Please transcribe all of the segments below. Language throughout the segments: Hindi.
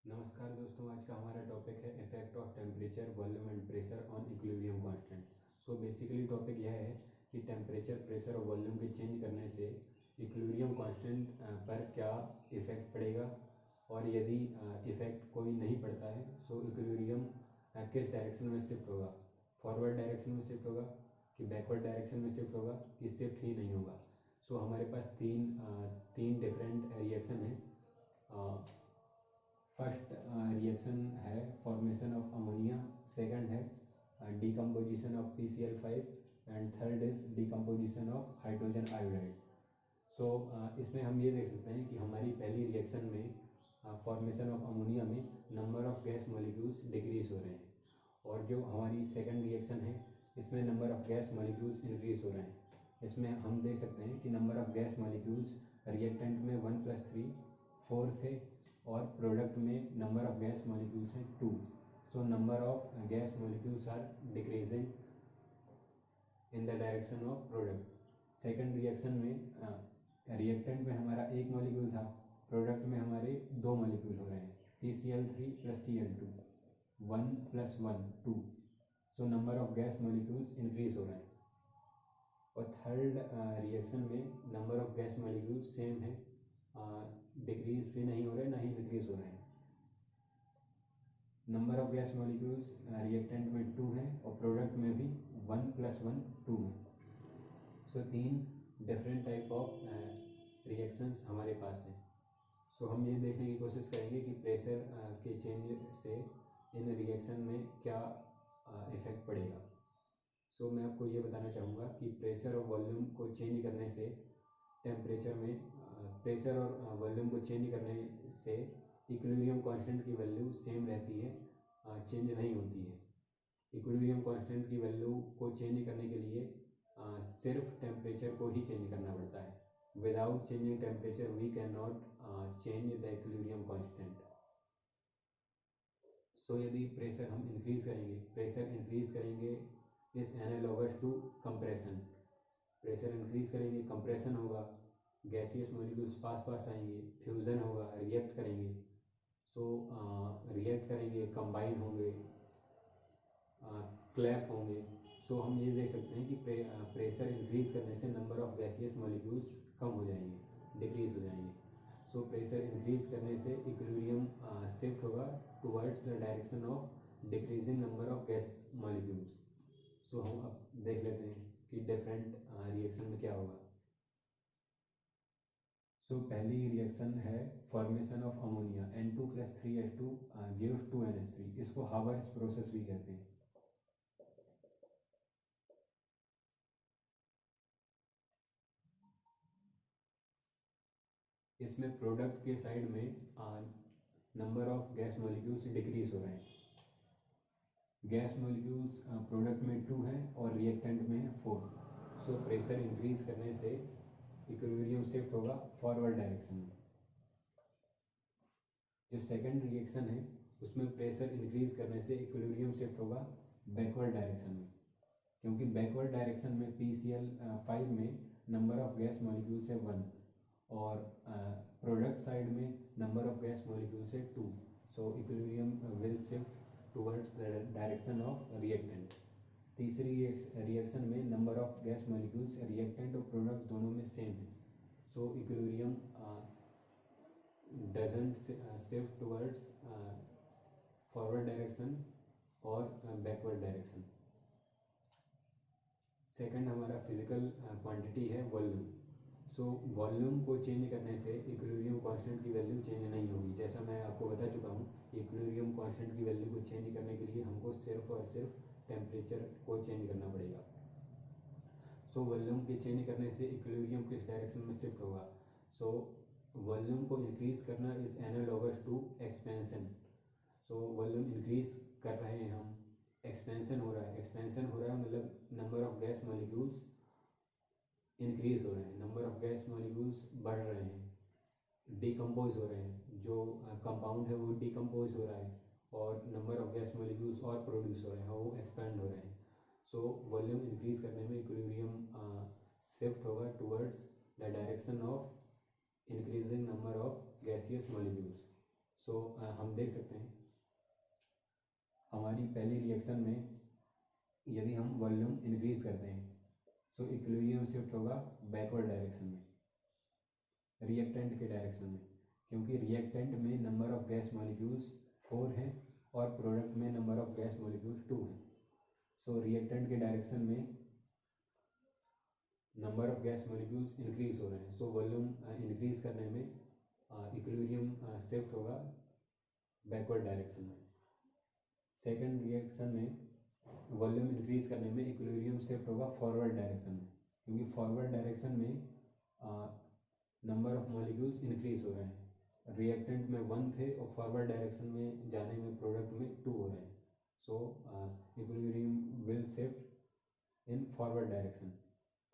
नमस्कार दोस्तों, आज का हमारा टॉपिक है effect of temperature, volume and pressure on equilibrium constant. So basically topic यह है कि टेम्परेचर, प्रेशर और वॉल्यूम के चेंज करने से इक्विलिब्रियम कांस्टेंट पर क्या इफेक्ट पड़ेगा, और यदि इफेक्ट कोई नहीं पड़ता है सो इक्विलिब्रियम किस डायरेक्शन में शिफ्ट होगा। फॉरवर्ड डायरेक्शन में शिफ्ट होगा कि बैकवर्ड डायरेक्शन में शिफ्ट होगा कि शिफ्ट ही नहीं होगा। सो हमारे पास तीन डिफरेंट रिएक्शन है। फर्स्ट रिएक्शन है फॉर्मेशन ऑफ अमोनिया, सेकंड है decomposition of PCl5 and third is decomposition of hydrogen iodide. So इसमें हम ये देख सकते हैं कि हमारी पहली रिएक्शन में फॉर्मेशन ऑफ अमोनिया में number of gas molecules decrease हो रहे हैं, और जो हमारी सेकंड रिएक्शन है इसमें number of gas molecules increase हो रहे हैं। इसमें हम देख सकते हैं कि number of gas molecules reactant में 1+3 4 थे, और प्रोडक्ट में नंबर ऑफ गैस मॉलिक्यूल्स हैं 2। So number of gas molecules are decreasing in the direction of product. Second reaction में रिएक्टेंट में हमारा एक मॉलिक्यूल था, प्रोडक्ट में हमारे 2 मॉलिक्यूल हो रहे हैं, PCl3 + Cl2, 1 + 1 2। So number of gas molecules increase हो रहे हैं। और थर्ड रिएक्शन में number of gas molecules same है, डिक्रीज भी नहीं हो रहे ना ही इंक्रीज हो रहे हैं। Number of gas molecules reactant में 2 है और प्रोडक्ट में भी 1 + 1 2 है। सो 3 डिफरेंट टाइप ऑफ रिएक्शंस हमारे पास हैं। सो हम ये देखने की कोशिश करेंगे कि प्रेशर के चेंज से इन रिएक्शन में क्या इफेक्ट पड़ेगा। सो मैं आपको ये बताना चाहूँगा कि प्रेशर और वॉल्यूम को चेंज करने से टेम्परेचर में प्रेशर और वॉल्यूम को चेंज करने से इक्विलिब्रियम कांस्टेंट की वैल्यू सेम रहती है, चेंज नहीं होती है। इक्विलिब्रियम कांस्टेंट की वैल्यू को चेंज करने के लिए सिर्फ टेम्परेचर को ही चेंज करना पड़ता है। Without changing temperature we can not change the equilibrium constant. So यदि प्रेशर हम इंक्रीज करेंगे is analogous to compression. Pressure increase करेंगे, कंप्रेशन होगा, गैसियस मॉलिक्यूल्स पास आएंगे, फ्यूज़न होगा, रिएक्ट करेंगे। सो रिएक्ट करेंगे, कंबाइन होंगे, क्लैप होंगे। सो हम ये देख सकते हैं कि प्रेशर इंक्रीज करने से नंबर ऑफ गैसियस मॉलिक्यूल्स कम हो जाएंगे, डिक्रीज हो जाएंगे। सो प्रेशर इंक्रीज करने से इक्विलिब्रियम शिफ्ट होगा towards the direction of decreasing number of gas molecules. So हम अब देख लेते हैं कि डिफरेंट रिएक्शन में क्या होगा। सो पहली रिएक्शन है formation of ammonia, N2 + 3H2 gives 2NH3। इसको हावर्स प्रोसेस भी कहते हैं। इसमें प्रोडक्ट के साइड में number of gas molecules decrease हो रहे हैं। गैस मॉलिक्यूल्स प्रोडक्ट में 2 है और रिएक्टेंट में है 4। सो प्रेशर इंक्रीज करने से इक्विलिब्रियम शिफ्ट होगा फॉरवर्ड डायरेक्शन में। जो सेकंड रिएक्शन है उसमें प्रेशर इंक्रीज करने से इक्विलिब्रियम शिफ्ट होगा बैकवर्ड डायरेक्शन में, क्योंकि बैकवर्ड डायरेक्शन में PCl5 में नंबर ऑफ गैस मॉलिक्यूल्स है 1 और प्रोडक्ट साइड में नंबर ऑफ गैस मॉलिक्यूल्स है 2। सो equilibrium will shift towards the direction of reactant. तीसरी रिएक्शन में number of gas molecules reactant और प्रोडक्ट दोनों में सेम है। सो equilibrium doesn't shift towards forward direction और backward direction। सेकंड हमारा फिजिकल क्वांटिटी है वॉल्यूम। सो वॉल्यूम को चेंज करने से इक्विलिब्रियम कांस्टेंट की वैल्यू चेंज नहीं होगी। जैसा मैं आपको बता चुका हूँ, इक्विलिब्रियम कांस्टेंट की वैल्यू को चेंज करने के लिए हमको सिर्फ और सिर्फ टेम्परेचर को चेंज करना पड़ेगा। सो वॉल्यूम के चेंज करने से इक्विलिब्रियम किस डायरेक्शन में शिफ्ट होगा। सो वॉल्यूम को इंक्रीज करना is analogous to expansion. So volume increase कर रहे हैं हम, एक्सपेंशन हो रहा है मतलब number of gas molecules increase हो रहे हैं, नंबर ऑफ गैस मॉलिक्यूल्स बढ़ रहे हैं, डिकम्पोज हो रहे हैं, जो कंपाउंड है वो डिकम्पोज हो रहा है और नंबर ऑफ गैस मॉलिक्यूल्स और प्रोड्यूस हो रहे हैं, वो एक्सपेंड हो रहे हैं। सो वॉल्यूम इंक्रीज करने में इक्विलिब्रियम शिफ्ट होगा towards the direction of increasing number of gaseous molecules. So हम देख सकते हैं हमारी पहली रिएक्शन में यदि हम वॉल्यूम इंक्रीज करते हैं सो इक्विलिब्रियम शिफ्ट होगा बैकवर्ड डायरेक्शन में, रिएक्टेंट के डायरेक्शन में, क्योंकि रिएक्टेंट में नंबर ऑफ गैस मॉलिक्यूल्स 4 हैं और प्रोडक्ट में नंबर ऑफ गैस मॉलिक्यूल्स 2 हैं। सो रिएक्टेंट के डायरेक्शन में number of gas molecules increase हो रहे हैं, सो वॉल्यूम इंक्रीज करने में इक्विलिब्रियम शिफ्ट होगा बैकवर्ड डायरेक्शन में। सेकंड रिएक्शन में वॉल्यूम इंक्रीज करने में इक्विलिब्रियम शिफ्ट होगा फॉरवर्ड डायरेक्शन में, क्योंकि फॉरवर्ड डायरेक्शन में नंबर ऑफ मॉलिक्यूल्स इंक्रीज हो रहे हैं। रिएक्टेंट में 1 थे और फॉरवर्ड डायरेक्शन में जाने में प्रोडक्ट में 2 हो रहे हैं, so equilibrium will shift in forward direction.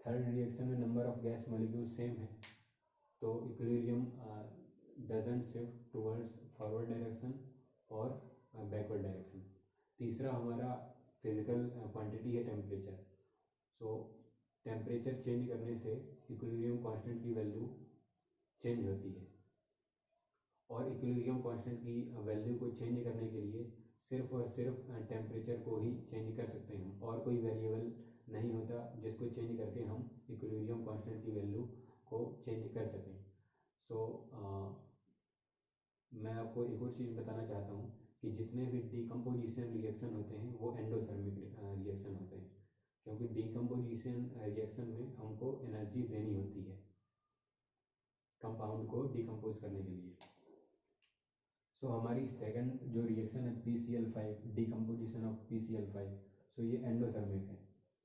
Third reaction में number of gas molecules same है, तो equilibrium doesn't shift towards forward direction और बैकवर्ड डायरेक्शन। तीसरा हमारा फिजिकल क्वांटिटी है टेम्परेचर। सो टेम्परेचर चेंज करने से इक्विलिब्रियम कांस्टेंट की वैल्यू चेंज होती है, और इक्विलिब्रियम कांस्टेंट की वैल्यू को चेंज करने के लिए सिर्फ और सिर्फ टेम्परेचर को ही चेंज कर सकते हैं हम, और कोई वेरिएबल नहीं होता जिसको चेंज करके हम इक्विलिब्रियम कांस्टेंट की वैल्यू को चेंज कर सकें। सो मैं आपको एक और चीज़ बताना चाहता हूँ कि जितने भी डीकम्पोजिशन रिएक्शन होते हैं वो एंडोथर्मिक रिएक्शन होते हैं, क्योंकि डीकम्पोजिशन रिएक्शन में हमको एनर्जी देनी होती है कंपाउंड को डिकम्पोज करने के लिए। सो हमारी सेकंड जो रिएक्शन है PCl5, डिकम्पोजिशन ऑफ PCl5, सो ये एंडोथर्मिक है,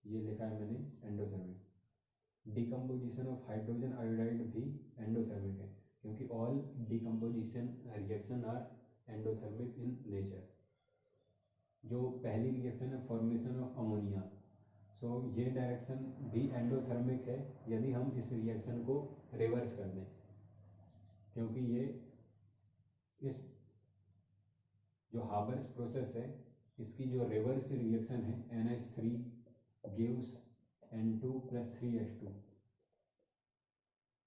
ये लिखा है मैंने endothermic. Decomposition of hydrogen iodide भी एंडोथर्मिक है, क्योंकि all decomposition reaction are endothermic in nature. जो पहली रिएक्शन है फॉर्मेशन ऑफ अमोनिया, सो ये डायरेक्शन भी एंडोथर्मिक है यदि हम इस रिएक्शन को रिवर्स कर दें, क्योंकि ये इस जो हाबर्स प्रोसेस है इसकी जो रिवर्स रिएक्शन है NH3 gives N2 + 3H2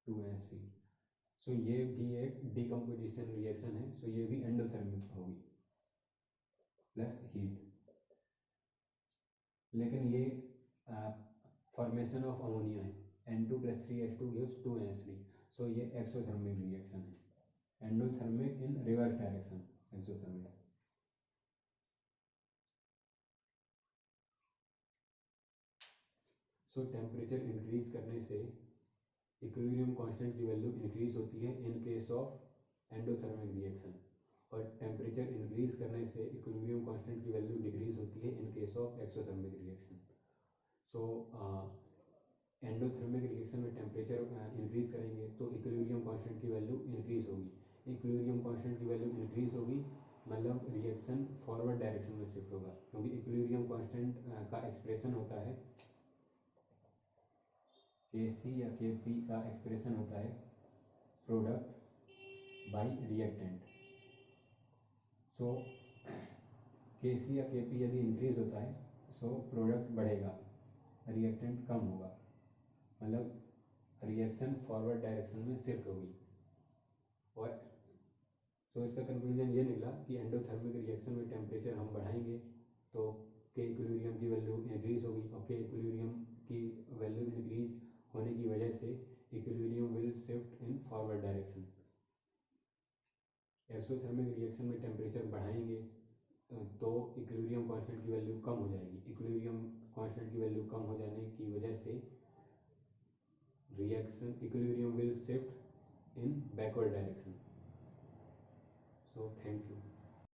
2NC, सो ये भी एक डिकम्पोजिशन रिएक्शन है, सो ये भी एंडोथर्मिक होगी प्लस हीट। लेकिन ये फॉर्मेशन ऑफ अमोनिया है, N2 + 3H2 gives 2NH3, so ये एक्सोथर्मिक रिएक्शन है, endothermic in reverse direction exothermic. So temperature increase करने से इक्विलिब्रियम कांस्टेंट की वैल्यू इंक्रीज होती है in case of endothermic reaction, और टेम्परेचर इंक्रीज करने से इक्विलिब्रियम कांस्टेंट की वैल्यू डिक्रीज होती है in case of exothermic reaction. So endothermic reaction में टेम्परेचर इंक्रीज करेंगे तो इक्विलिब्रियम कांस्टेंट की वैल्यू इंक्रीज होगी, इक्विलिब्रियम कांस्टेंट की वैल्यू इंक्रीज होगी मतलब रिएक्शन फॉरवर्ड डायरेक्शन में शिफ्ट होगा, क्योंकि इक्विलिब्रियम कांस्टेंट का एक्सप्रेशन होता है Kc या Kp का एक्सप्रेशन होता है प्रोडक्ट बाय रिएक्टेंट। सो Kc या Kp यदि इंक्रीज होता है सो प्रोडक्ट बढ़ेगा, रिएक्टेंट कम होगा, मतलब रिएक्शन फॉरवर्ड डायरेक्शन में शिफ्ट होगी। और सो इसका कंक्लूजन ये निकला कि एंडोथर्मिक रिएक्शन में टेम्परेचर हम बढ़ाएंगे तो के इक्विलिब्रियम की वैल्यू इंक्रीज होगी, और के इक्विलिब्रियम की वैल्यू इंक्रीज होने की वजह से equilibrium will shift in forward direction. Exothermic reaction में टेम्परेचर बढ़ाएंगे तो इक्विलिब्रियम कांस्टेंट की वैल्यू कम हो जाएगी, इक्विलिब्रियम कांस्टेंट की वैल्यू कम हो जाने की वजह से reaction equilibrium will shift in backward direction. So thank you.